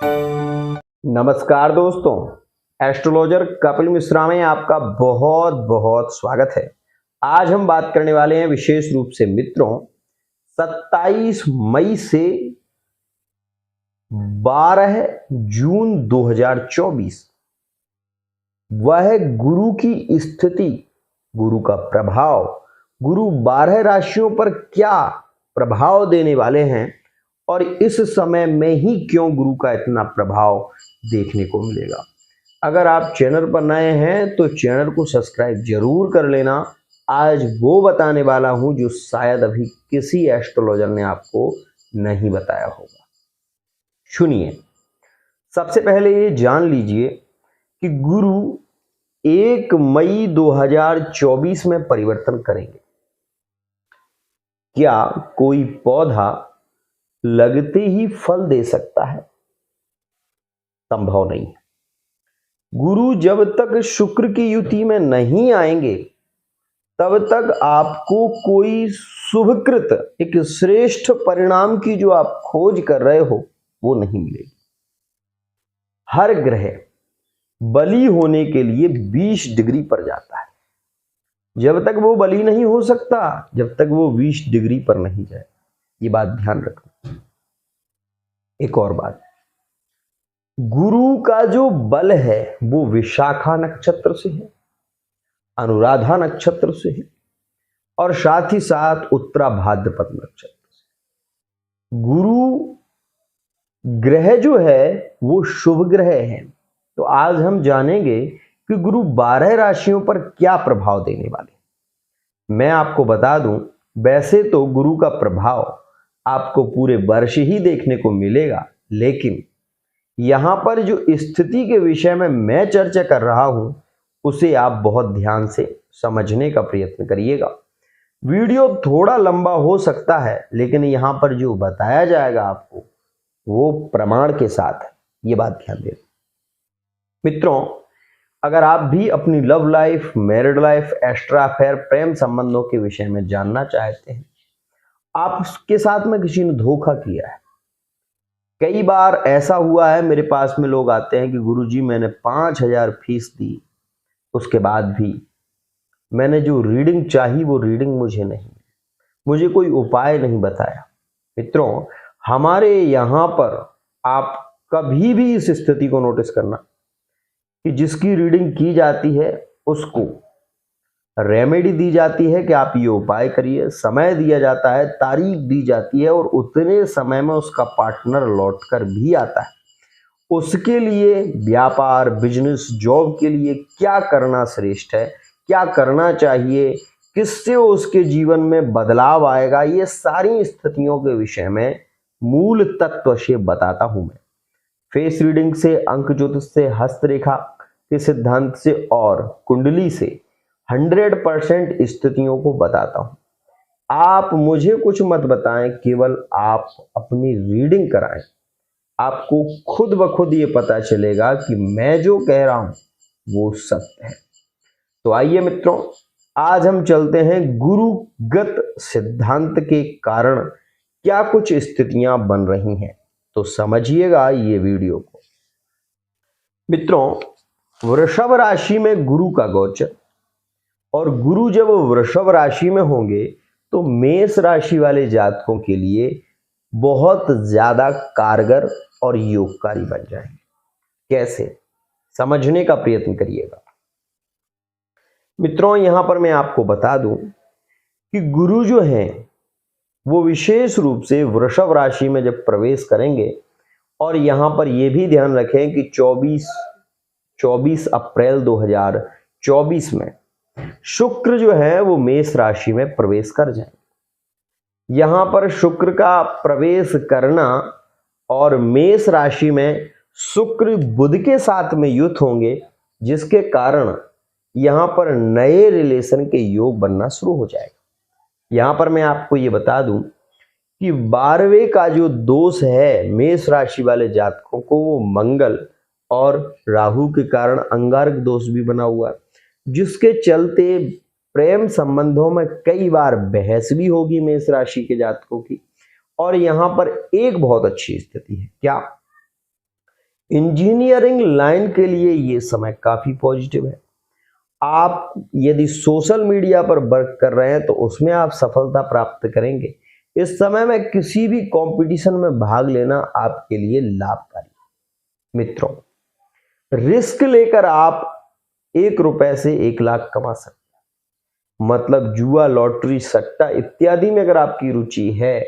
नमस्कार दोस्तों, एस्ट्रोलॉजर कपिल मिश्रा में आपका बहुत बहुत स्वागत है। आज हम बात करने वाले हैं विशेष रूप से मित्रों 27 मई से 12 जून 2024 वह गुरु की स्थिति, गुरु का प्रभाव, गुरु 12 राशियों पर क्या प्रभाव देने वाले हैं और इस समय में ही क्यों गुरु का इतना प्रभाव देखने को मिलेगा। अगर आप चैनल पर नए हैं तो चैनल को सब्सक्राइब जरूर कर लेना। आज वो बताने वाला हूं जो शायद अभी किसी एस्ट्रोलॉजर ने आपको नहीं बताया होगा। सुनिए, सबसे पहले ये जान लीजिए कि गुरु 1 मई 2024 में परिवर्तन करेंगे। क्या कोई पौधा लगते ही फल दे सकता है? संभव नहीं है। गुरु जब तक शुक्र की युति में नहीं आएंगे तब तक आपको कोई शुभकृत, एक श्रेष्ठ परिणाम की जो आप खोज कर रहे हो वो नहीं मिलेगी। हर ग्रह बली होने के लिए 20 डिग्री पर जाता है। जब तक वो बली नहीं हो सकता जब तक वो 20 डिग्री पर नहीं जाए, ये बात ध्यान रखना। एक और बात, गुरु का जो बल है वो विशाखा नक्षत्र से है, अनुराधा नक्षत्र से है और साथ ही साथ उत्तरा भाद्रपद नक्षत्र से। गुरु ग्रह जो है वो शुभ ग्रह है। तो आज हम जानेंगे कि गुरु 12 राशियों पर क्या प्रभाव देने वाले। मैं आपको बता दूं, वैसे तो गुरु का प्रभाव आपको पूरे वर्ष ही देखने को मिलेगा, लेकिन यहां पर जो स्थिति के विषय में मैं चर्चा कर रहा हूं उसे आप बहुत ध्यान से समझने का प्रयत्न करिएगा। वीडियो थोड़ा लंबा हो सकता है, लेकिन यहां पर जो बताया जाएगा आपको वो प्रमाण के साथ है, ये बात ध्यान देना। मित्रों, अगर आप भी अपनी love life, married life, extra affair, प्रेम संबंधों के विषय में जानना चाहते हैं, आपके साथ में किसी ने धोखा किया है। कई बार ऐसा हुआ है, मेरे पास में लोग आते हैं कि गुरुजी मैंने 5000 फीस दी, उसके बाद भी मैंने जो रीडिंग चाही वो रीडिंग मुझे नहीं, मुझे कोई उपाय नहीं बताया। मित्रों, हमारे यहाँ पर आप कभी भी इस स्थिति को नोटिस करना कि जिसकी रीडिंग की जाती है उसको रेमेडी दी जाती है कि आप ये उपाय करिए, समय दिया जाता है, तारीख दी जाती है और उतने समय में उसका पार्टनर लौटकर भी आता है। उसके लिए व्यापार, बिजनेस, जॉब के लिए क्या करना श्रेष्ठ है, क्या करना चाहिए, किससे उसके जीवन में बदलाव आएगा, ये सारी स्थितियों के विषय में मूल तत्व से बताता हूं मैं। फेस रीडिंग से, अंक ज्योतिष से, हस्तरेखा के सिद्धांत से और कुंडली से 100% स्थितियों को बताता हूं। आप मुझे कुछ मत बताएं, केवल आप अपनी रीडिंग कराएं। आपको खुद ब खुद ये पता चलेगा कि मैं जो कह रहा हूं वो सत्य है। तो आइए मित्रों, आज हम चलते हैं गुरुगत सिद्धांत के कारण क्या कुछ स्थितियां बन रही हैं, तो समझिएगा ये वीडियो को। मित्रों, वृषभ राशि में गुरु का गोचर, और गुरु जब वृषभ राशि में होंगे तो मेष राशि वाले जातकों के लिए बहुत ज्यादा कारगर और योगकारी बन जाएंगे। कैसे, समझने का प्रयत्न करिएगा। मित्रों, यहां पर मैं आपको बता दूं कि गुरु जो हैं वो विशेष रूप से वृषभ राशि में जब प्रवेश करेंगे, और यहां पर यह भी ध्यान रखें कि 24 अप्रैल 2024 में शुक्र जो है वो मेष राशि में प्रवेश कर जाएंगे। यहां पर शुक्र का प्रवेश करना और मेष राशि में शुक्र बुध के साथ में युत होंगे, जिसके कारण यहां पर नए रिलेशन के योग बनना शुरू हो जाएगा। यहां पर मैं आपको ये बता दूं कि 12वें का जो दोष है मेष राशि वाले जातकों को, वो मंगल और राहु के कारण अंगारक दोष भी बना हुआ है, जिसके चलते प्रेम संबंधों में कई बार बहस भी होगी मेष राशि के जातकों की। और यहां पर एक बहुत अच्छी स्थिति है, क्या इंजीनियरिंग लाइन के लिए ये समय काफी पॉजिटिव है। आप यदि सोशल मीडिया पर वर्क कर रहे हैं तो उसमें आप सफलता प्राप्त करेंगे। इस समय में किसी भी कंपटीशन में भाग लेना आपके लिए लाभकारी है। मित्रों, रिस्क लेकर आप 1 रुपए से 1 लाख कमा सकते हैं। मतलब जुआ, लॉटरी, सट्टा इत्यादि में अगर आपकी रुचि है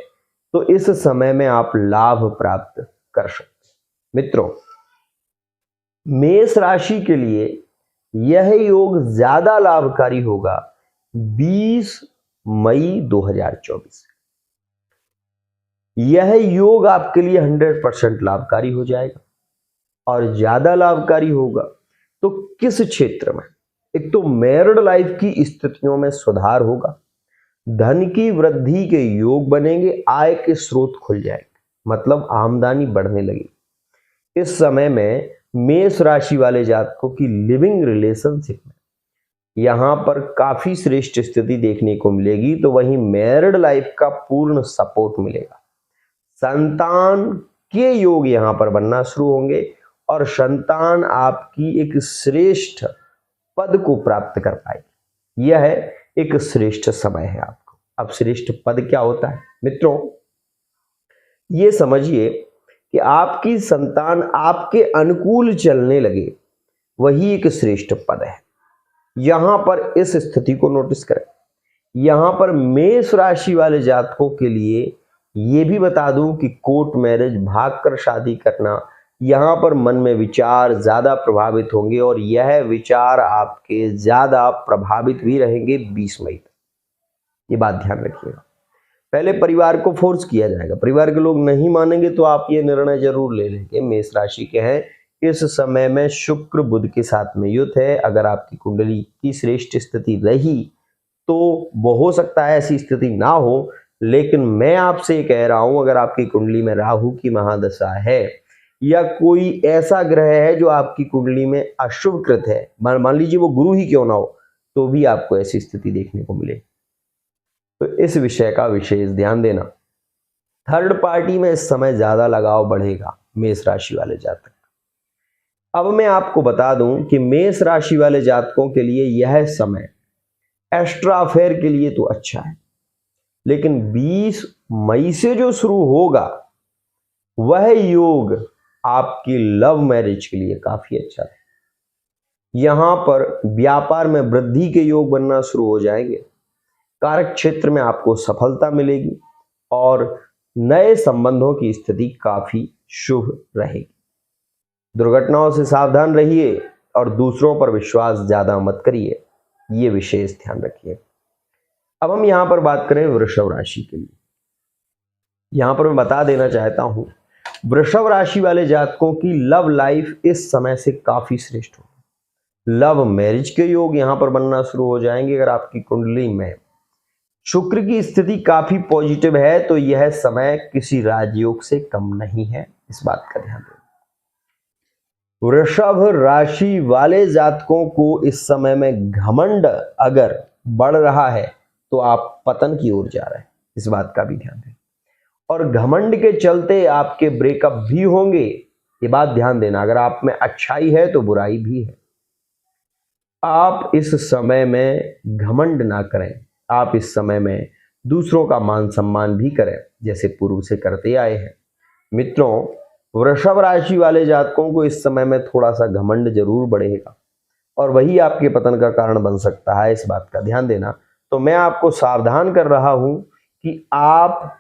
तो इस समय में आप लाभ प्राप्त कर सकते हैं। मित्रों, मेष राशि के लिए यह योग ज्यादा लाभकारी होगा 20 मई 2024। यह योग आपके लिए 100% लाभकारी हो जाएगा। और ज्यादा लाभकारी होगा तो किस क्षेत्र में? एक तो मैरिड लाइफ की स्थितियों में सुधार होगा, धन की वृद्धि के योग बनेंगे, आय के स्रोत खुल जाएंगे, मतलब आमदनी बढ़ने लगेगी। इस समय में मेष राशि वाले जातकों की लिविंग रिलेशनशिप में यहां पर काफी श्रेष्ठ स्थिति देखने को मिलेगी। तो वहीं मैरिड लाइफ का पूर्ण सपोर्ट मिलेगा। संतान के योग यहां पर बनना शुरू होंगे और संतान आपकी एक श्रेष्ठ पद को प्राप्त कर पाएगी। यह एक श्रेष्ठ समय है आपको। अब श्रेष्ठ पद क्या होता है? मित्रों, ये समझिए कि आपकी संतान आपके अनुकूल चलने लगे, वही एक श्रेष्ठ पद है। यहां पर इस स्थिति को नोटिस करें। यहां पर मेष राशि वाले जातकों के लिए ये भी बता दूं कि कोर्ट मैरिज, भागकर शादी करना, यहां पर मन में विचार ज्यादा प्रभावित होंगे और यह विचार आपके ज्यादा प्रभावित भी रहेंगे 20 मई तक। ये बात ध्यान रखिएगा। पहले परिवार को फोर्स किया जाएगा, परिवार के लोग नहीं मानेंगे तो आप ये निर्णय जरूर ले लेंगे। मेष राशि के हैं, इस समय में शुक्र बुध के साथ में युत है। अगर आपकी कुंडली की श्रेष्ठ स्थिति रही तो वो हो सकता है ऐसी स्थिति ना हो, लेकिन मैं आपसे कह रहा हूं अगर आपकी कुंडली में राहु की महादशा है या कोई ऐसा ग्रह है जो आपकी कुंडली में अशुभकृत है, मान लीजिए वो गुरु ही क्यों ना हो, तो भी आपको ऐसी स्थिति देखने को मिले। तो इस विषय का विशेष ध्यान देना। थर्ड पार्टी में इस समय ज्यादा लगाव बढ़ेगा मेष राशि वाले जातक। अब मैं आपको बता दूं कि मेष राशि वाले जातकों के लिए यह समय एक्स्ट्रा अफेयर के लिए तो अच्छा है, लेकिन 20 मई से जो शुरू होगा वह योग आपकी लव मैरिज के लिए काफी अच्छा है। यहां पर व्यापार में वृद्धि के योग बनना शुरू हो जाएंगे, कार्य क्षेत्र में आपको सफलता मिलेगी और नए संबंधों की स्थिति काफी शुभ रहेगी। दुर्घटनाओं से सावधान रहिए और दूसरों पर विश्वास ज्यादा मत करिए, ये विशेष ध्यान रखिए। अब हम यहां पर बात करें वृषभ राशि के लिए। यहां पर मैं बता देना चाहता हूं, वृषभ राशि वाले जातकों की लव लाइफ इस समय से काफी श्रेष्ठ होगी। लव मैरिज के योग यहां पर बनना शुरू हो जाएंगे। अगर आपकी कुंडली में शुक्र की स्थिति काफी पॉजिटिव है तो यह समय किसी राजयोग से कम नहीं है, इस बात का ध्यान दें। वृषभ राशि वाले जातकों को इस समय में घमंड अगर बढ़ रहा है तो आप पतन की ओर जा रहे हैं, इस बात का भी ध्यान दें। और घमंड के चलते आपके ब्रेकअप भी होंगे, ये बात ध्यान देना। अगर आप में अच्छाई है तो बुराई भी है। आप इस समय में घमंड ना करें, आप इस समय में दूसरों का मान सम्मान भी करें जैसे पूर्व से करते आए हैं। मित्रों, वृषभ राशि वाले जातकों को इस समय में थोड़ा सा घमंड जरूर बढ़ेगा और वही आपके पतन का कारण बन सकता है, इस बात का ध्यान देना। तो मैं आपको सावधान कर रहा हूं कि आप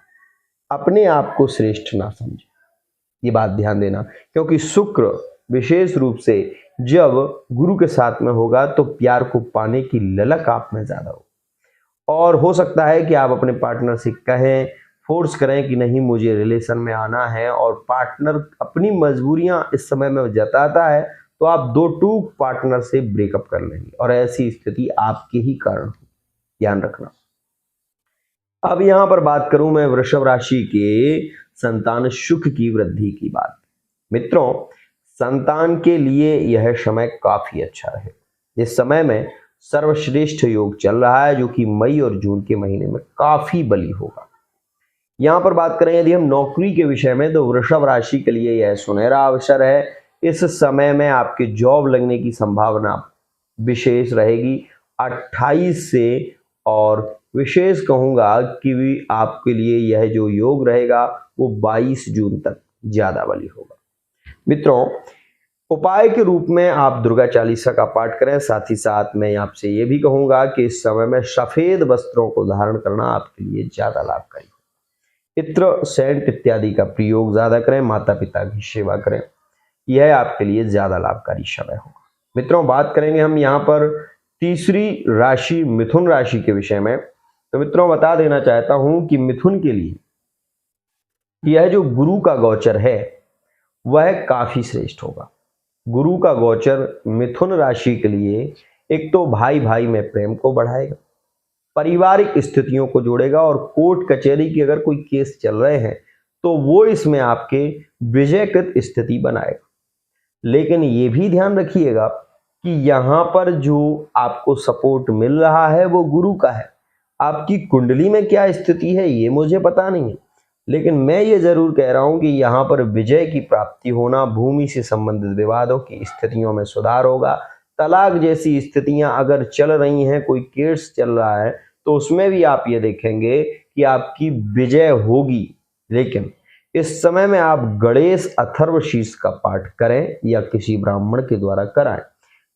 अपने आप को श्रेष्ठ ना समझें, ये बात ध्यान देना, क्योंकि शुक्र विशेष रूप से जब गुरु के साथ में होगा तो प्यार को पाने की ललक आप में ज्यादा हो और हो सकता है कि आप अपने पार्टनर से कहें, फोर्स करें कि नहीं मुझे रिलेशन में आना है, और पार्टनर अपनी मजबूरियां इस समय में जताता है तो आप दो टूक पार्टनर से ब्रेकअप कर लेंगे और ऐसी स्थिति आपके ही कारण हो, ध्यान रखना। अब यहां पर बात करूं मैं वृषभ राशि के संतान सुख की वृद्धि की बात। मित्रों, संतान के लिए यह समय काफी अच्छा रहे। इस समय में सर्वश्रेष्ठ योग चल रहा है जो कि मई और जून के महीने में काफी बली होगा। यहां पर बात करें यदि हम नौकरी के विषय में तो वृषभ राशि के लिए यह सुनहरा अवसर है। इस समय में आपके जॉब लगने की संभावना विशेष रहेगी 28 से, और विशेष कहूँगा कि भी आपके लिए यह जो योग रहेगा वो 22 जून तक ज़्यादा बली होगा। मित्रों, उपाय के रूप में आप दुर्गा चालीसा का पाठ करें। साथ ही साथ मैं आपसे ये भी कहूँगा कि इस समय में सफ़ेद वस्त्रों को धारण करना आपके लिए ज़्यादा लाभकारी है। इत्र, सेंट इत्यादि का प्रयोग ज़्यादा करें। माता पिता की सेवा करें, यह आपके लिए ज़्यादा लाभकारी समय होगा। मित्रों, बात करेंगे हम यहाँ पर तीसरी राशि मिथुन राशि के विषय में। तो मित्रों, बता देना चाहता हूँ कि मिथुन के लिए यह जो गुरु का गोचर है वह काफ़ी श्रेष्ठ होगा। गुरु का गोचर मिथुन राशि के लिए एक तो भाई भाई में प्रेम को बढ़ाएगा, पारिवारिक स्थितियों को जोड़ेगा, और कोर्ट कचहरी की अगर कोई केस चल रहे हैं तो वो इसमें आपके विजयकृत स्थिति बनाएगा। लेकिन ये भी ध्यान रखिएगा कि यहाँ पर जो आपको सपोर्ट मिल रहा है वो गुरु का है। आपकी कुंडली में क्या स्थिति है ये मुझे पता नहीं है, लेकिन मैं ये जरूर कह रहा हूँ कि यहाँ पर विजय की प्राप्ति होना, भूमि से संबंधित विवादों की स्थितियों में सुधार होगा। तलाक जैसी स्थितियां अगर चल रही हैं, कोई केस चल रहा है, तो उसमें भी आप ये देखेंगे कि आपकी विजय होगी। लेकिन इस समय में आप गणेश अथर्वशीष का पाठ करें या किसी ब्राह्मण के द्वारा कराएं,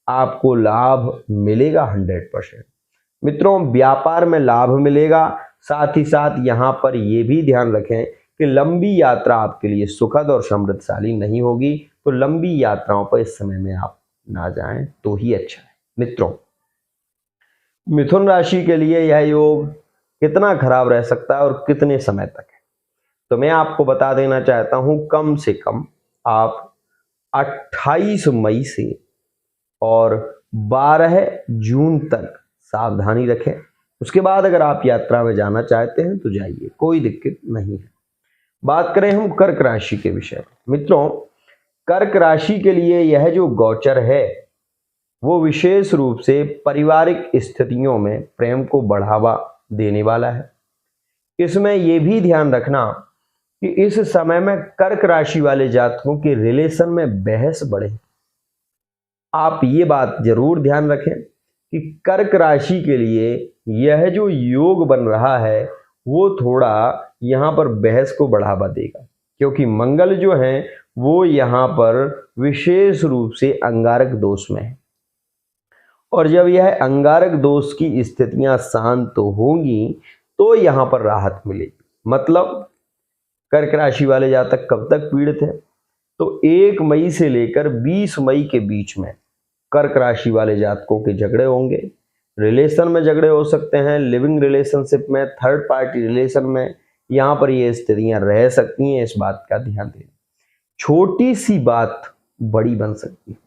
आपको लाभ मिलेगा 100%। मित्रों, व्यापार में लाभ मिलेगा। साथ ही साथ यहाँ पर ये भी ध्यान रखें कि लंबी यात्रा आपके लिए सुखद और समृद्धशाली नहीं होगी, तो लंबी यात्राओं पर इस समय में आप ना जाएं तो ही अच्छा है। मित्रों, मिथुन राशि के लिए यह योग कितना खराब रह सकता है और कितने समय तक है, तो मैं आपको बता देना चाहता हूं, कम से कम आप 28 मई से और 12 जून तक सावधानी रखें। उसके बाद अगर आप यात्रा में जाना चाहते हैं तो जाइए, कोई दिक्कत नहीं है। बात करें हम कर्क राशि के विषय में। मित्रों, कर्क राशि के लिए यह जो गोचर है वो विशेष रूप से पारिवारिक स्थितियों में प्रेम को बढ़ावा देने वाला है। इसमें यह भी ध्यान रखना कि इस समय में कर्क राशि वाले जातकों के रिलेशन में बहस बढ़े। आप ये बात जरूर ध्यान रखें कि कर्क राशि के लिए यह जो योग बन रहा है वो थोड़ा यहाँ पर बहस को बढ़ावा देगा, क्योंकि मंगल जो है वो यहाँ पर विशेष रूप से अंगारक दोष में है, और जब यह अंगारक दोष की स्थितियां शांत तो होंगी तो यहाँ पर राहत मिलेगी। मतलब कर्क राशि वाले जातक कब तक पीड़ित है, तो 1 मई से लेकर 20 मई के बीच में कर्क राशि वाले जातकों के झगड़े होंगे। रिलेशन में झगड़े हो सकते हैं, लिविंग रिलेशनशिप में, थर्ड पार्टी रिलेशन में, यहाँ पर ये स्थितियां रह सकती हैं। इस बात का ध्यान दें। छोटी सी बात बड़ी बन सकती है,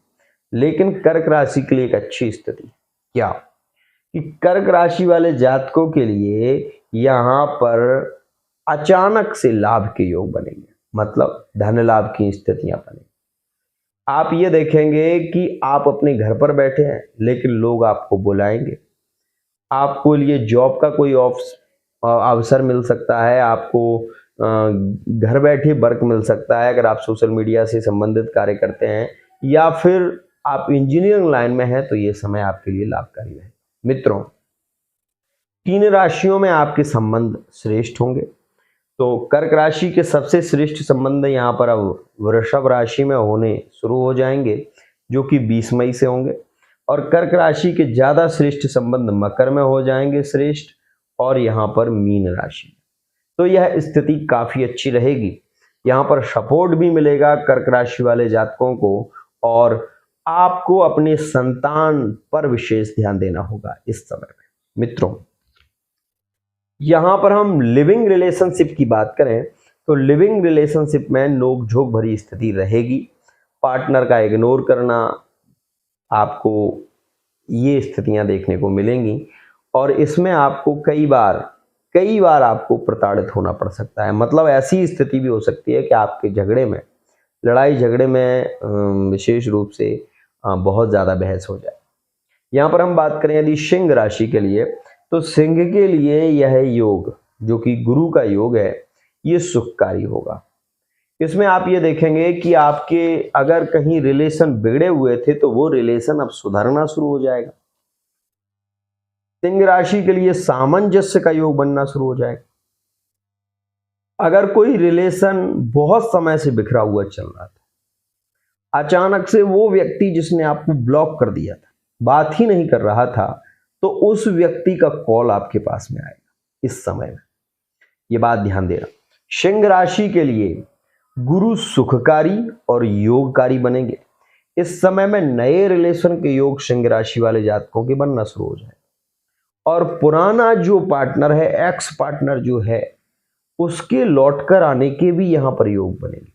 लेकिन कर्क राशि के लिए एक अच्छी स्थिति क्या कि कर्क राशि वाले जातकों के लिए यहाँ पर अचानक से लाभ के योग बनेंगे, मतलब धन लाभ की स्थितियां बनेंगी। आप ये देखेंगे कि आप अपने घर पर बैठे हैं लेकिन लोग आपको बुलाएंगे, आपको लिए जॉब का कोई अवसर मिल सकता है, आपको घर बैठे वर्क मिल सकता है अगर आप सोशल मीडिया से संबंधित कार्य करते हैं, या फिर आप इंजीनियरिंग लाइन में हैं तो ये समय आपके लिए लाभकारी है। मित्रों, 3 राशियों में आपके संबंध श्रेष्ठ होंगे। तो कर्क राशि के सबसे श्रेष्ठ संबंध यहाँ पर अब वृषभ राशि में होने शुरू हो जाएंगे, जो कि 20 मई से होंगे, और कर्क राशि के ज़्यादा श्रेष्ठ संबंध मकर में हो जाएंगे श्रेष्ठ, और यहाँ पर मीन राशि। तो यह स्थिति काफ़ी अच्छी रहेगी। यहाँ पर सपोर्ट भी मिलेगा कर्क राशि वाले जातकों को, और आपको अपने संतान पर विशेष ध्यान देना होगा इस समय में। मित्रों, यहाँ पर हम लिविंग रिलेशनशिप की बात करें तो लिविंग रिलेशनशिप में नोक झोंक भरी स्थिति रहेगी। पार्टनर का इग्नोर करना, आपको ये स्थितियां देखने को मिलेंगी, और इसमें आपको कई बार आपको प्रताड़ित होना पड़ सकता है। मतलब ऐसी स्थिति भी हो सकती है कि आपके लड़ाई झगड़े में विशेष रूप से बहुत ज़्यादा बहस हो जाए। यहाँ पर हम बात करें यदि सिंह राशि के लिए, तो सिंह के लिए यह योग जो कि गुरु का योग है ये सुखकारी होगा। इसमें आप ये देखेंगे कि आपके अगर कहीं रिलेशन बिगड़े हुए थे तो वो रिलेशन अब सुधरना शुरू हो जाएगा। सिंह राशि के लिए सामंजस्य का योग बनना शुरू हो जाएगा। अगर कोई रिलेशन बहुत समय से बिखरा हुआ चल रहा था, अचानक से वो व्यक्ति जिसने आपको ब्लॉक कर दिया था, बात ही नहीं कर रहा था, तो उस व्यक्ति का कॉल आपके पास में आएगा इस समय में। ये बात ध्यान देना। सिंह राशि के लिए गुरु सुखकारी और योगकारी बनेंगे। इस समय में नए रिलेशन के योग सिंह राशि वाले जातकों के बनना शुरू हो जाए और पुराना जो पार्टनर है, एक्स पार्टनर जो है, उसके लौटकर आने के भी यहां पर योग बनेंगे।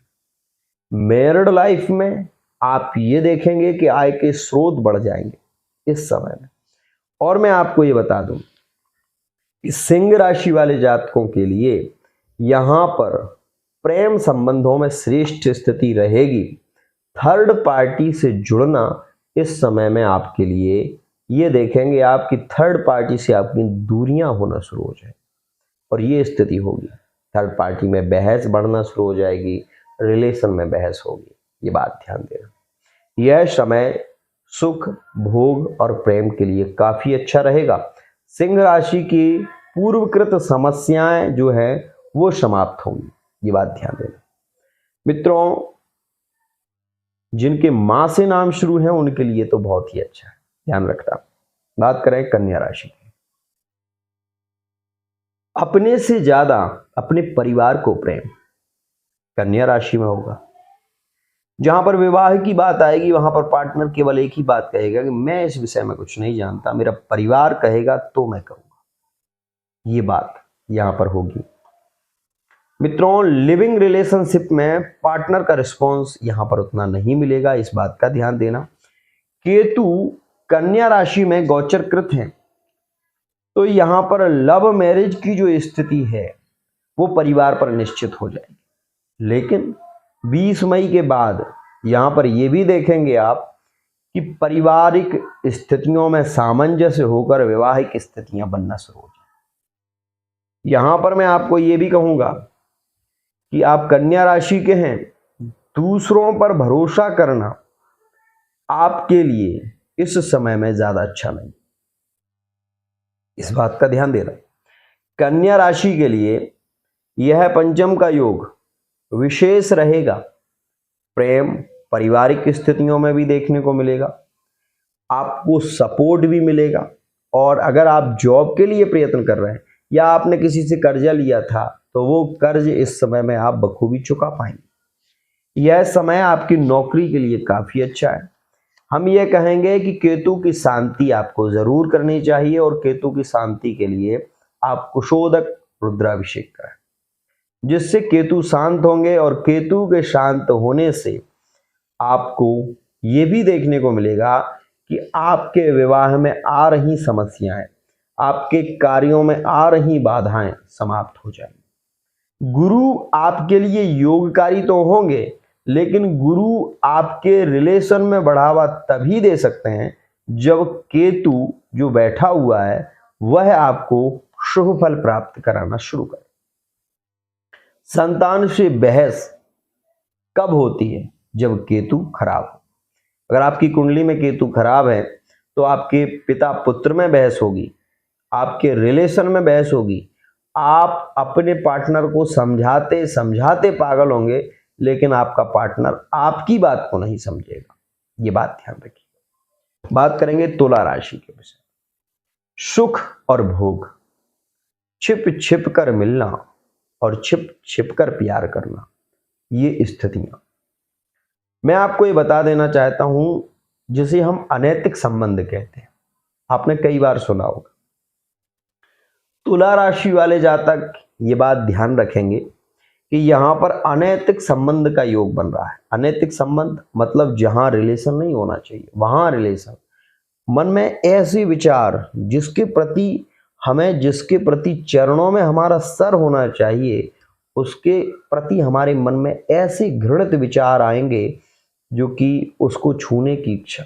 मैरिड लाइफ में आप ये देखेंगे कि आय के स्रोत बढ़ जाएंगे इस समय में। और मैं आपको ये बता दूं कि सिंह राशि वाले जातकों के लिए यहां पर प्रेम संबंधों में श्रेष्ठ स्थिति रहेगी। थर्ड पार्टी से जुड़ना इस समय में आपके लिए, ये देखेंगे आपकी थर्ड पार्टी से आपकी दूरियां होना शुरू हो जाए और ये स्थिति होगी। थर्ड पार्टी में बहस बढ़ना शुरू हो जाएगी, रिलेशन में बहस होगी। ये बात ध्यान देना। यह समय सुख, भोग और प्रेम के लिए काफी अच्छा रहेगा। सिंह राशि की पूर्वकृत समस्याएं जो है वो समाप्त होंगी। ये बात ध्यान देना। मित्रों, जिनके मां से नाम शुरू है उनके लिए तो बहुत ही अच्छा है, ध्यान रखना। बात करें कन्या राशि की। अपने से ज्यादा अपने परिवार को प्रेम कन्या राशि में होगा। जहां पर विवाह की बात आएगी वहां पर पार्टनर केवल एक ही बात कहेगा कि मैं इस विषय में कुछ नहीं जानता, मेरा परिवार कहेगा तो मैं करूंगा। ये बात यहां पर होगी। मित्रों, लिविंग रिलेशनशिप में पार्टनर का रिस्पॉन्स यहां पर उतना नहीं मिलेगा, इस बात का ध्यान देना। केतु कन्या राशि में गोचरकृत है, तो यहां पर लव मैरिज की जो स्थिति है वो परिवार पर निश्चित हो जाएगी। लेकिन 20 मई के बाद यहां पर यह भी देखेंगे आप कि पारिवारिक स्थितियों में सामंजस्य होकर वैवाहिक स्थितियां बनना शुरू हो जाए। यहां पर मैं आपको यह भी कहूंगा कि आप कन्या राशि के हैं, दूसरों पर भरोसा करना आपके लिए इस समय में ज्यादा अच्छा नहीं, इस बात का ध्यान देना। कन्या राशि के लिए यह पंचम का योग विशेष रहेगा। प्रेम पारिवारिक स्थितियों में भी देखने को मिलेगा, आपको सपोर्ट भी मिलेगा। और अगर आप जॉब के लिए प्रयत्न कर रहे हैं या आपने किसी से कर्जा लिया था तो वो कर्ज इस समय में आप बखूबी चुका पाएंगे। यह समय आपकी नौकरी के लिए काफी अच्छा है। हम ये कहेंगे कि केतु की शांति आपको जरूर करनी चाहिए और केतु की शांति के लिए आप कुशोदक रुद्राभिषेक करें, जिससे केतु शांत होंगे। और केतु के शांत होने से आपको ये भी देखने को मिलेगा कि आपके विवाह में आ रही समस्याएं, आपके कार्यों में आ रही बाधाएं समाप्त हो जाएंगी। गुरु आपके लिए योगकारी तो होंगे, लेकिन गुरु आपके रिलेशन में बढ़ावा तभी दे सकते हैं जब केतु जो बैठा हुआ है वह आपको शुभ फल प्राप्त कराना शुरू करे। संतान से बहस कब होती है? जब केतु खराब हो। अगर आपकी कुंडली में केतु खराब है तो आपके पिता पुत्र में बहस होगी, आपके रिलेशन में बहस होगी। आप अपने पार्टनर को समझाते समझाते पागल होंगे, लेकिन आपका पार्टनर आपकी बात को नहीं समझेगा। ये बात ध्यान रखिए। बात करेंगे तुला राशि के विषय। सुख और भोग, छिप छिप कर मिलना और छिप छिप कर प्यार करना, ये स्थितियां मैं आपको ये बता देना चाहता हूं, जिसे हम अनैतिक संबंध कहते हैं। आपने कई बार सुना होगा। तुला राशि वाले जातक ये बात ध्यान रखेंगे कि यहां पर अनैतिक संबंध का योग बन रहा है। अनैतिक संबंध मतलब जहां रिलेशन नहीं होना चाहिए वहां रिलेशन। मन में ऐसे विचार जिसके प्रति चरणों में हमारा सर होना चाहिए, उसके प्रति हमारे मन में ऐसे घृणित विचार आएंगे जो कि उसको छूने की इच्छा।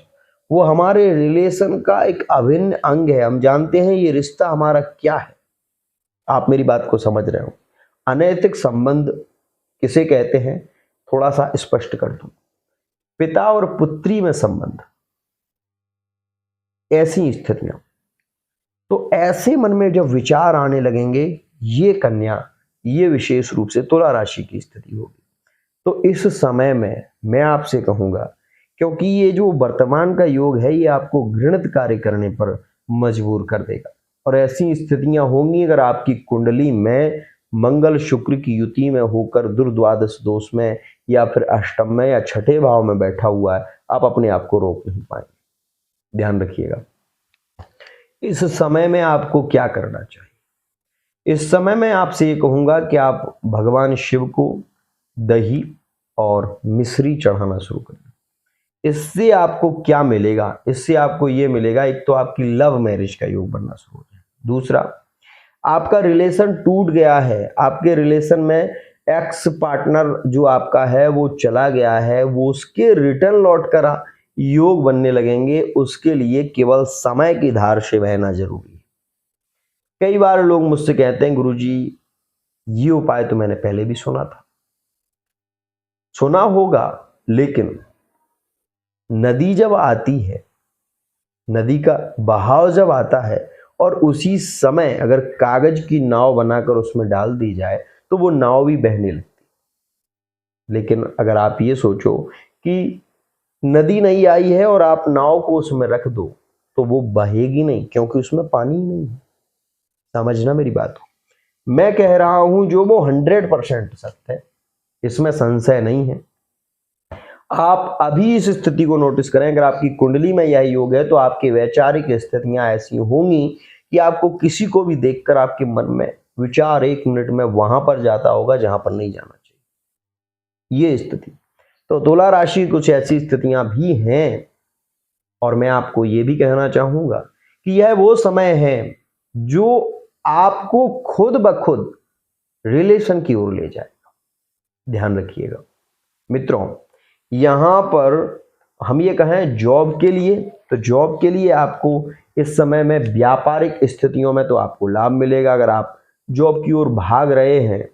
वो हमारे रिलेशन का एक अभिन्न अंग है। हम जानते हैं ये रिश्ता हमारा क्या है। आप मेरी बात को समझ रहे हो। अनैतिक संबंध किसे कहते हैं? थोड़ा सा स्पष्ट कर दूं, पिता और पुत्री में संबंध, ऐसी स्थितियां, तो ऐसे मन में जब विचार आने लगेंगे, ये कन्या, ये विशेष रूप से तुला राशि की स्थिति होगी। तो इस समय में मैं आपसे कहूंगा, क्योंकि ये जो वर्तमान का योग है ये आपको घृणित कार्य करने पर मजबूर कर देगा, और ऐसी स्थितियां होंगी अगर आपकी कुंडली में मंगल शुक्र की युति में होकर दुर्द्वादश दोष में या फिर अष्टम में या छठे भाव में बैठा हुआ है, आप अपने आप को रोक नहीं पाएंगे। ध्यान रखिएगा, इस समय में आपको क्या करना चाहिए। इस समय में आपसे ये कहूंगा कि आप भगवान शिव को दही और मिश्री चढ़ाना शुरू करें। इससे आपको क्या मिलेगा, इससे आपको ये मिलेगा, एक तो आपकी लव मैरिज का योग बनना शुरू हो जाए, दूसरा आपका रिलेशन टूट गया है, आपके रिलेशन में एक्स पार्टनर जो आपका है वो चला गया है, वो उसके रिटर्न लौट कर योग बनने लगेंगे। उसके लिए केवल समय की धार से बहना जरूरी है। कई बार लोग मुझसे कहते हैं गुरुजी ये उपाय तो मैंने पहले भी सुना था, सुना होगा, लेकिन नदी जब आती है, नदी का बहाव जब आता है और उसी समय अगर कागज की नाव बनाकर उसमें डाल दी जाए तो वो नाव भी बहने लगती। लेकिन अगर आप ये सोचो कि नदी नहीं आई है और आप नाव को उसमें रख दो तो वो बहेगी नहीं, क्योंकि उसमें पानी ही नहीं है। समझना मेरी बात को, मैं कह रहा हूं जो वो 100% सत्य है, इसमें संशय नहीं है। आप अभी इस स्थिति को नोटिस करें, अगर आपकी कुंडली में यह योग है तो आपकी वैचारिक स्थितियां ऐसी होंगी कि आपको किसी को भी देखकर आपके मन में विचार 1 मिनट में वहां पर जाता होगा जहां पर नहीं जाना चाहिए, ये स्थिति। तो तुला राशि कुछ ऐसी स्थितियां भी हैं, और मैं आपको ये भी कहना चाहूंगा कि यह वो समय है जो आपको खुद ब खुद रिलेशन की ओर ले जाएगा। ध्यान रखिएगा मित्रों, यहां पर हम ये कहें जॉब के लिए, तो जॉब के लिए आपको इस समय में व्यापारिक स्थितियों में तो आपको लाभ मिलेगा। अगर आप जॉब की ओर भाग रहे हैं,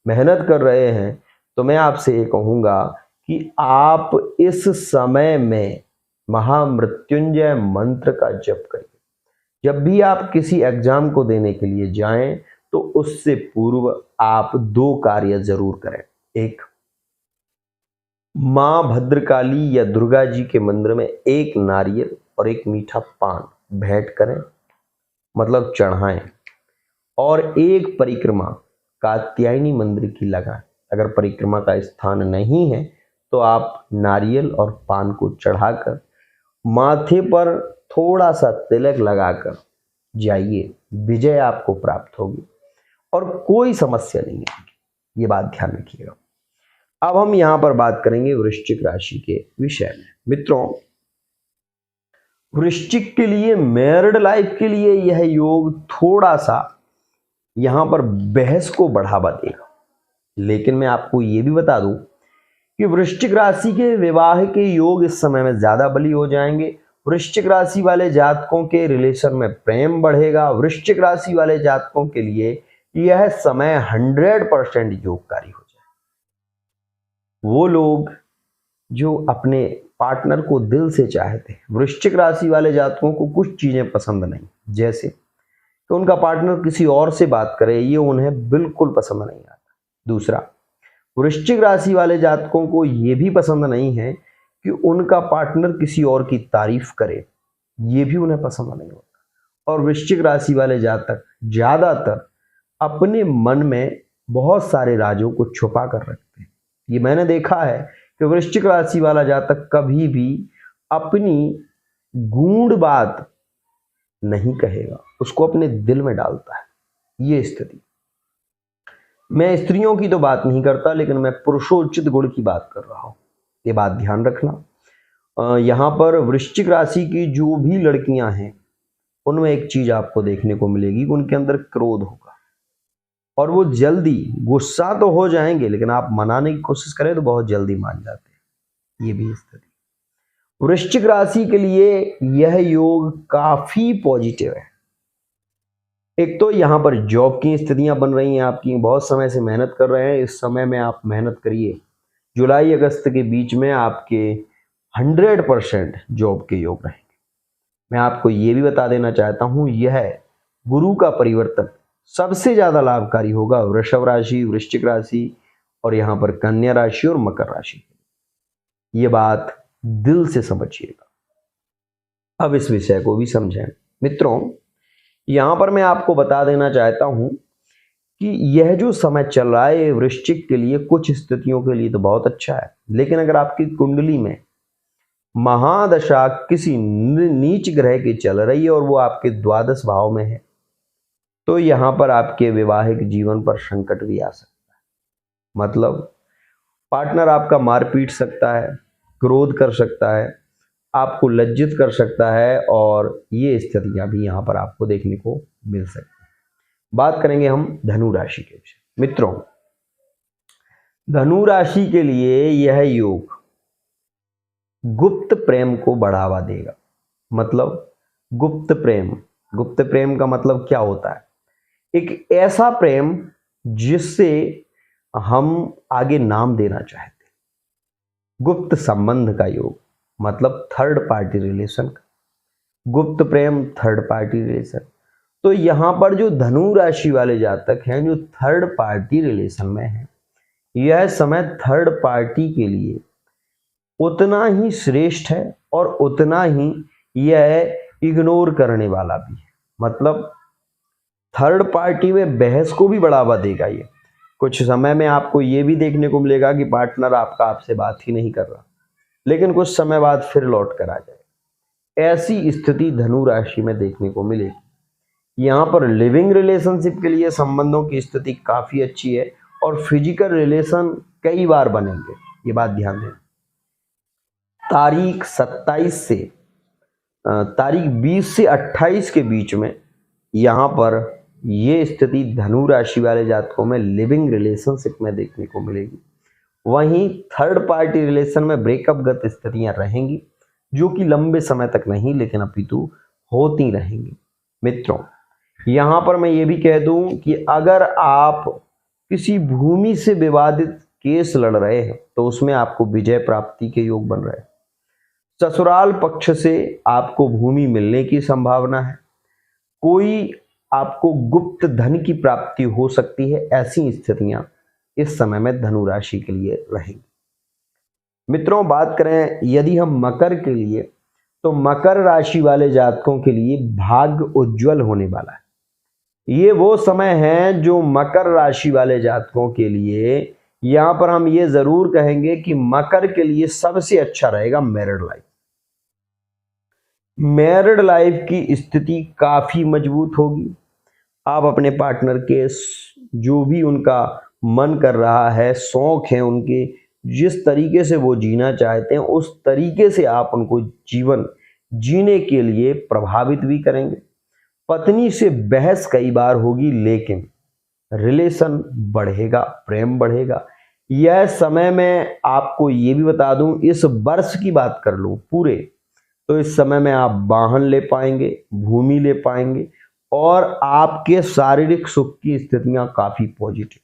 मेहनत कर रहे हैं, तो मैं आपसे ये कहूंगा कि आप इस समय में महामृत्युंजय मंत्र का जप करिए। जब भी आप किसी एग्जाम को देने के लिए जाएं तो उससे पूर्व आप 2 कार्य जरूर करें। एक, मां भद्रकाली या दुर्गा जी के मंदिर में 1 नारियल और 1 मीठा पान भेंट करें, मतलब चढ़ाएं, और 1 परिक्रमा कात्यायनी मंदिर की लगाएं। अगर परिक्रमा का स्थान नहीं है तो आप नारियल और पान को चढ़ाकर माथे पर थोड़ा सा तिलक लगाकर जाइए, विजय आपको प्राप्त होगी और कोई समस्या नहीं आएगी। ये बात ध्यान रखिएगा। अब हम यहां पर बात करेंगे वृश्चिक राशि के विषय में। मित्रों, वृश्चिक के लिए, मैरिड लाइफ के लिए यह योग थोड़ा सा यहां पर बहस को बढ़ावा देगा, लेकिन मैं आपको यह भी बता दूं कि वृश्चिक राशि के विवाह के योग इस समय में ज्यादा बली हो जाएंगे। वृश्चिक राशि वाले जातकों के रिलेशन में प्रेम बढ़ेगा। वृश्चिक राशि वाले जातकों के लिए यह समय 100% योगकारी हो जाए। वो लोग जो अपने पार्टनर को दिल से चाहते हैं, वृश्चिक राशि वाले जातकों को कुछ चीजें पसंद नहीं, जैसे कि उनका पार्टनर किसी और से बात करे, ये उन्हें बिल्कुल पसंद नहीं आता। दूसरा, वृश्चिक राशि वाले जातकों को यह भी पसंद नहीं है कि उनका पार्टनर किसी और की तारीफ करे, ये भी उन्हें पसंद नहीं होता। और वृश्चिक राशि वाले जातक ज्यादातर अपने मन में बहुत सारे राजों को छुपा कर रखते हैं। ये मैंने देखा है कि वृश्चिक राशि वाला जातक कभी भी अपनी गूढ़ बात नहीं कहेगा, उसको अपने दिल में डालता है। ये स्थिति, मैं स्त्रियों की तो बात नहीं करता, लेकिन मैं पुरुषोचित गुण की बात कर रहा हूं, ये बात ध्यान रखना। यहां पर वृश्चिक राशि की जो भी लड़कियां हैं उनमें एक चीज आपको देखने को मिलेगी, उनके अंदर क्रोध होगा और वो जल्दी, गुस्सा तो हो जाएंगे लेकिन आप मनाने की कोशिश करें तो बहुत जल्दी मान जाते हैं। ये भी स्थिति वृश्चिक राशि के लिए यह योग काफी पॉजिटिव है। एक तो यहां पर जॉब की स्थितियां बन रही हैं आपकी, बहुत समय से मेहनत कर रहे हैं, इस समय में आप मेहनत करिए, जुलाई अगस्त के बीच में आपके 100% जॉब के योग रहेंगे। मैं आपको ये भी बता देना चाहता हूँ, यह गुरु का परिवर्तन सबसे ज़्यादा लाभकारी होगा वृषभ राशि, वृश्चिक राशि और यहाँ पर कन्या राशि और मकर राशि। ये बात दिल से समझिएगा। अब इस विषय को भी समझें। मित्रों, यहाँ पर मैं आपको बता देना चाहता हूँ कि यह जो समय चल रहा है वृश्चिक के लिए कुछ स्थितियों के लिए तो बहुत अच्छा है, लेकिन अगर आपकी कुंडली में महादशा किसी नीच ग्रह की चल रही है और वो आपके द्वादश भाव में है, तो यहाँ पर आपके वैवाहिक जीवन पर संकट भी आ सकता है। मतलब पार्टनर आपका मार पीट सकता है, क्रोध कर सकता है, आपको लज्जित कर सकता है और ये स्थितियां भी यहाँ पर आपको देखने को मिल सकती है। बात करेंगे हम धनु राशि के विषय। मित्रों, धनु राशि के लिए यह योग गुप्त प्रेम को बढ़ावा देगा। मतलब गुप्त प्रेम का मतलब क्या होता है? एक ऐसा प्रेम जिससे हम आगे नाम देना चाहते हैं। गुप्त संबंध का योग मतलब थर्ड पार्टी रिलेशन का, गुप्त प्रेम, थर्ड पार्टी रिलेशन। तो यहां पर जो धनु राशि वाले जातक हैं जो थर्ड पार्टी रिलेशन में हैं, यह समय थर्ड पार्टी के लिए उतना ही श्रेष्ठ है और उतना ही यह इग्नोर करने वाला भी है। मतलब थर्ड पार्टी में बहस को भी बढ़ावा देगा। ये कुछ समय में आपको ये भी देखने को मिलेगा कि पार्टनर आपका आपसे बात ही नहीं कर रहा, लेकिन कुछ समय बाद फिर लौट कर आ जाए। ऐसी स्थिति धनु राशि में देखने को मिलेगी। यहाँ पर लिविंग रिलेशनशिप के लिए संबंधों की स्थिति काफी अच्छी है और फिजिकल रिलेशन कई बार बनेंगे, ये बात ध्यान दें। तारीख 20 से 28 के बीच में यहाँ पर ये स्थिति धनु राशि वाले जातकों में लिविंग रिलेशनशिप में देखने को मिलेगी। वहीं थर्ड पार्टी रिलेशन में ब्रेकअप गत स्थितियां रहेंगी, जो कि लंबे समय तक नहीं लेकिन अपितु होती रहेंगी। मित्रों, यहाँ पर मैं ये भी कह दूं कि अगर आप किसी भूमि से विवादित केस लड़ रहे हैं तो उसमें आपको विजय प्राप्ति के योग बन रहे हैं। ससुराल पक्ष से आपको भूमि मिलने की संभावना है। कोई आपको गुप्त धन की प्राप्ति हो सकती है। ऐसी स्थितियां इस समय में धनु राशि के लिए रहेंगी। मित्रों, बात करें यदि हम मकर के लिए, तो मकर राशि वाले जातकों के लिए भाग्य उज्जवल होने वाला है। ये वो समय है जो मकर राशि वाले जातकों के लिए, यहां पर हम ये जरूर कहेंगे कि मकर के लिए सबसे अच्छा रहेगा मैरिड लाइफ। मैरिड लाइफ की स्थिति काफी मजबूत होगी। आप अपने पार्टनर के जो भी उनका मन कर रहा है, शौक है उनके, जिस तरीके से वो जीना चाहते हैं उस तरीके से आप उनको जीवन जीने के लिए प्रभावित भी करेंगे। पत्नी से बहस कई बार होगी, लेकिन रिलेशन बढ़ेगा, प्रेम बढ़ेगा। यह समय में आपको ये भी बता दूं, इस वर्ष की बात कर लूं पूरे, तो इस समय में आप वाहन ले पाएंगे, भूमि ले पाएंगे और आपके शारीरिक सुख की स्थितियां काफी पॉजिटिव।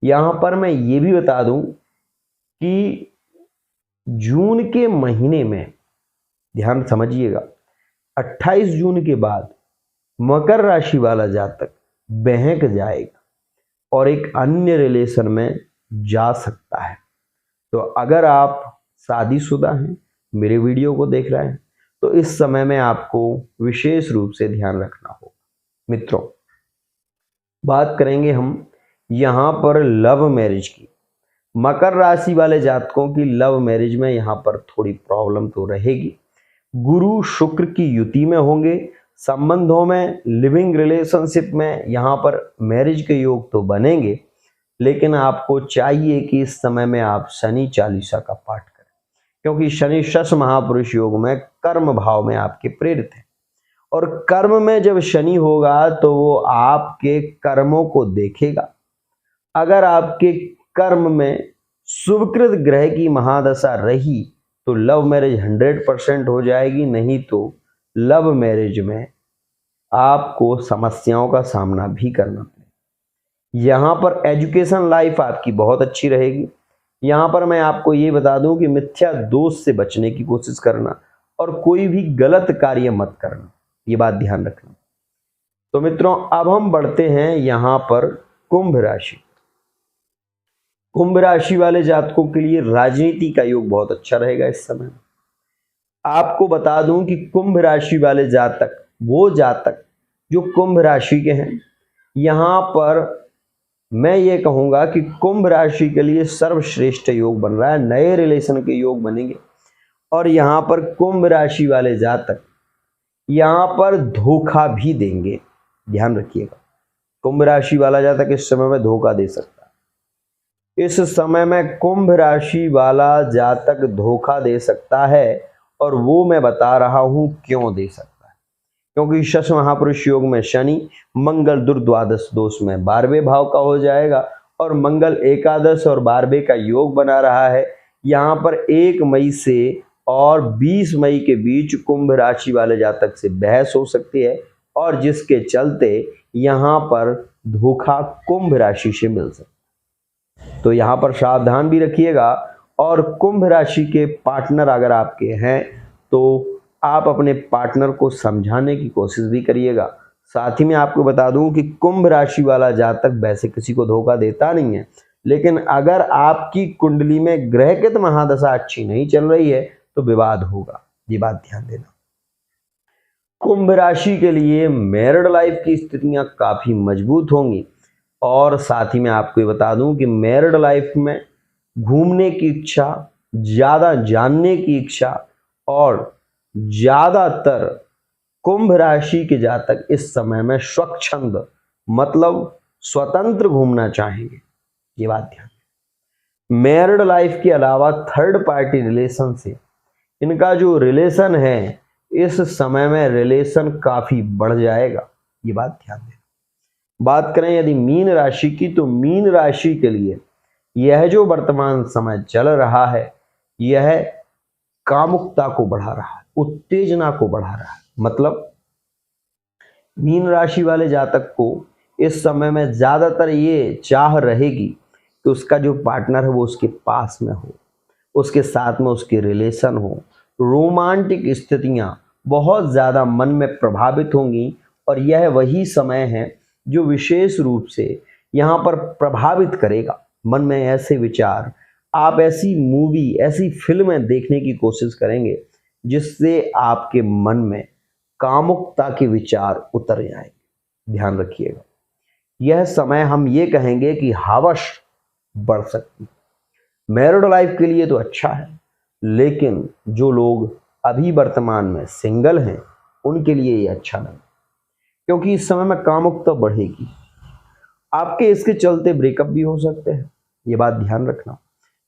यहां पर मैं ये भी बता दूं कि जून के महीने में ध्यान समझिएगा, 28 जून के बाद मकर राशि वाला जातक बहक जाएगा और एक अन्य रिलेशन में जा सकता है। तो अगर आप शादीशुदा हैं, मेरे वीडियो को देख रहे हैं, तो इस समय में आपको विशेष रूप से ध्यान रखना होगा। मित्रों, बात करेंगे हम यहाँ पर लव मैरिज की। मकर राशि वाले जातकों की लव मैरिज में यहाँ पर थोड़ी प्रॉब्लम तो रहेगी। गुरु शुक्र की युति में होंगे, संबंधों में, लिविंग रिलेशनशिप में यहाँ पर मैरिज के योग तो बनेंगे, लेकिन आपको चाहिए कि इस समय में आप शनि चालीसा का पाठ करें, क्योंकि शनि शश महापुरुष योग में कर्म भाव में आपके प्रेरित है और कर्म में जब शनि होगा तो वो आपके कर्मों को देखेगा। अगर आपके कर्म में शुभकृत ग्रह की महादशा रही तो लव मैरिज 100% हो जाएगी, नहीं तो लव मैरिज में आपको समस्याओं का सामना भी करना पड़ेगा। यहाँ पर एजुकेशन लाइफ आपकी बहुत अच्छी रहेगी। यहां पर मैं आपको ये बता दूं कि मिथ्या दोष से बचने की कोशिश करना और कोई भी गलत कार्य मत करना, ये बात ध्यान रखना। तो मित्रों अब हम बढ़ते हैं यहां पर कुंभ राशि। कुंभ राशि वाले जातकों के लिए राजनीति का योग बहुत अच्छा रहेगा इस समय। आपको बता दूं कि कुंभ राशि वाले जातक, वो जातक जो कुंभ राशि के हैं, यहां पर मैं ये कहूंगा कि कुंभ राशि के लिए सर्वश्रेष्ठ योग बन रहा है, नए रिलेशन के योग बनेंगे। और यहां पर कुंभ राशि वाले जातक यहां पर धोखा भी देंगे, ध्यान रखिएगा। कुंभ राशि वाला जातक इस समय में धोखा दे सकता है। इस समय में कुंभ राशि वाला जातक धोखा दे सकता है, और वो मैं बता रहा हूं क्यों दे सकता है। क्योंकि शश महापुरुष योग में शनि, मंगल दुर्द्वादश दोष में 12वें भाव का हो जाएगा, और मंगल एकादश और 12वें का योग बना रहा है। यहां पर 1 मई से और 20 मई के बीच कुंभ राशि वाले जातक से बहस हो सकती है, और जिसके चलते यहां पर धोखा कुंभ राशि से मिल सकता है। तो यहां पर सावधान भी रखिएगा। और कुंभ राशि के पार्टनर अगर आपके हैं तो आप अपने पार्टनर को समझाने की कोशिश भी करिएगा। साथ ही में आपको बता दूं कि कुंभ राशि वाला जातक वैसे किसी को धोखा देता नहीं है, लेकिन अगर आपकी कुंडली में ग्रहकृत महादशा अच्छी नहीं चल रही है तो विवाद होगा, ये बात ध्यान देना। कुंभ राशि के लिए मैरिड लाइफ की स्थितियां काफी मजबूत होंगी। और साथ ही मैं आपको ये बता दूं कि मैरिड लाइफ में घूमने की इच्छा, ज्यादा जानने की इच्छा, और ज्यादातर कुंभ राशि के जातक इस समय में स्वच्छंद मतलब स्वतंत्र घूमना चाहेंगे, ये बात ध्यान। मैरिड लाइफ के अलावा थर्ड पार्टी रिलेशन से इनका जो रिलेशन है इस समय में रिलेशन काफी बढ़ जाएगा, ये बात ध्यान देना। बात करें यदि मीन राशि की, तो मीन राशि के लिए यह जो वर्तमान समय चल रहा है यह कामुकता को बढ़ा रहा है, उत्तेजना को बढ़ा रहा है। मतलब मीन राशि वाले जातक को इस समय में ज्यादातर ये चाह रहेगी कि उसका जो पार्टनर है वो उसके पास में हो, उसके साथ में उसके रिलेशन हो। रोमांटिक स्थितियां बहुत ज्यादा मन में प्रभावित होंगी, और यह वही समय है जो विशेष रूप से यहाँ पर प्रभावित करेगा। मन में ऐसे विचार, आप ऐसी मूवी, ऐसी फिल्में देखने की कोशिश करेंगे जिससे आपके मन में कामुकता के विचार उतर जाएंगे, ध्यान रखिएगा। यह समय हम ये कहेंगे कि हवस बढ़ सकती है। मैरिड लाइफ के लिए तो अच्छा है, लेकिन जो लोग अभी वर्तमान में सिंगल हैं उनके लिए ये अच्छा नहीं, क्योंकि इस समय में कामुकता बढ़ेगी। आपके इसके चलते ब्रेकअप भी हो सकते हैं, ये बात ध्यान रखना।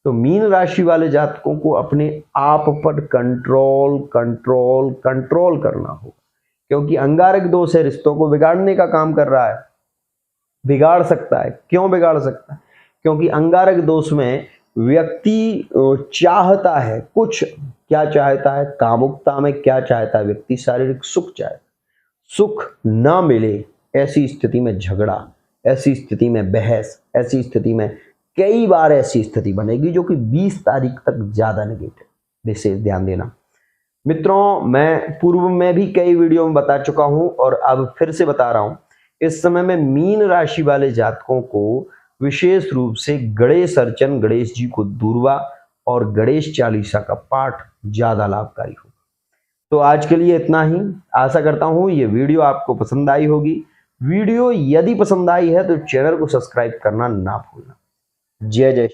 तो मीन राशि वाले जातकों को अपने आप पर कंट्रोल कंट्रोल कंट्रोल करना हो, क्योंकि अंगारक दोष है, रिश्तों को बिगाड़ने का काम कर रहा है, बिगाड़ सकता है। क्यों बिगाड़ सकता है? क्योंकि अंगारक दोष में व्यक्ति चाहता है कुछ, क्या चाहता है? कामुकता में क्या चाहता है व्यक्ति? शारीरिक सुख चाहता है। सुख ना मिले ऐसी स्थिति में झगड़ा, ऐसी स्थिति में बहस, ऐसी स्थिति में कई बार ऐसी स्थिति बनेगी जो कि 20 तारीख तक ज्यादा नेगेटिव, विशेष ध्यान देना। मित्रों, मैं पूर्व में भी कई वीडियो में बता चुका हूं और अब फिर से बता रहा हूं, इस समय में मीन राशि वाले जातकों को विशेष रूप से गणेश अर्चन, गणेश जी को दूर्वा और गणेश चालीसा का पाठ ज्यादा लाभकारी होगा। तो आज के लिए इतना ही। आशा करता हूं ये वीडियो आपको पसंद आई होगी। वीडियो यदि पसंद आई है तो चैनल को सब्सक्राइब करना ना भूलना। जय जय।